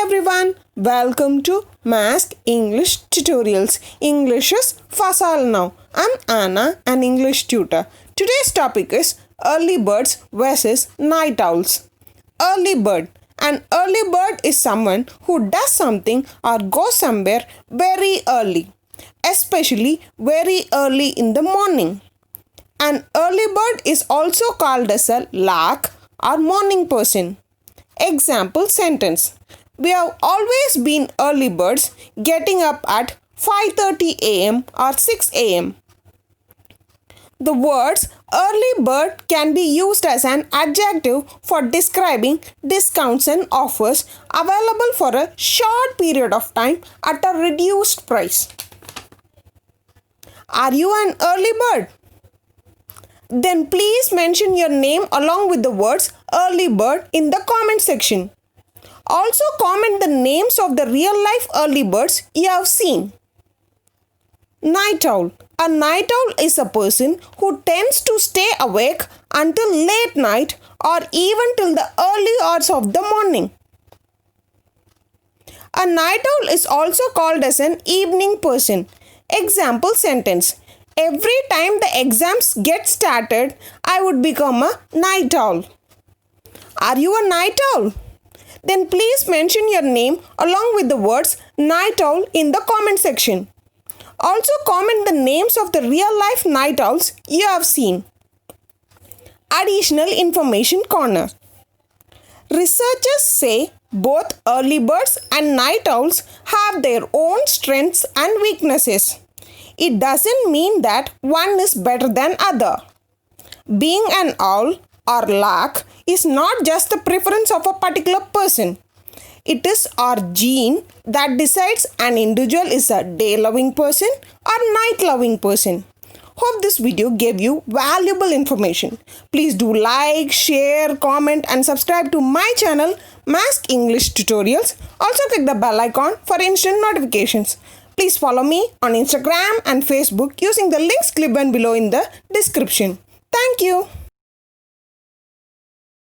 everyone, welcome to Mask English Tutorials. English is Fasal now. I'm Anna, an English tutor. Today's topic is early birds versus night owls. Early bird. An early bird is someone who does something or goes somewhere very early, especially very early in the morning. An early bird is also called as a lark or morning person. Example sentence. We have always been early birds, getting up at 5:30 a.m. or 6 a.m. The words early bird can be used as an adjective for describing discounts and offers available for a short period of time at a reduced price. Are you an early bird? Then please mention your name along with the words early bird in the comment section. Also comment the names of the real life early birds you have seen. Night owl. A night owl is a person who tends to stay awake until late night or even till the early hours of the morning. A night owl is also called as an evening person. Example sentence. Every time the exams get started, I would become a night owl. Are you a night owl? Then please mention your name along with the words night owl in the comment section. Also comment the names of the real life night owls you have seen. Additional information corner. Researchers say both early birds and night owls have their own strengths and weaknesses. It doesn't mean that one is better than other. Being an owl or lark is not just the preference of a particular person. It is our gene that decides an individual is a day-loving person or night-loving person. Hope this video gave you valuable information. Please do like, share, comment and subscribe to my channel Mask English Tutorials. Also click the bell icon for instant notifications. Please follow me on Instagram and Facebook using the links given below in the description. Thank you.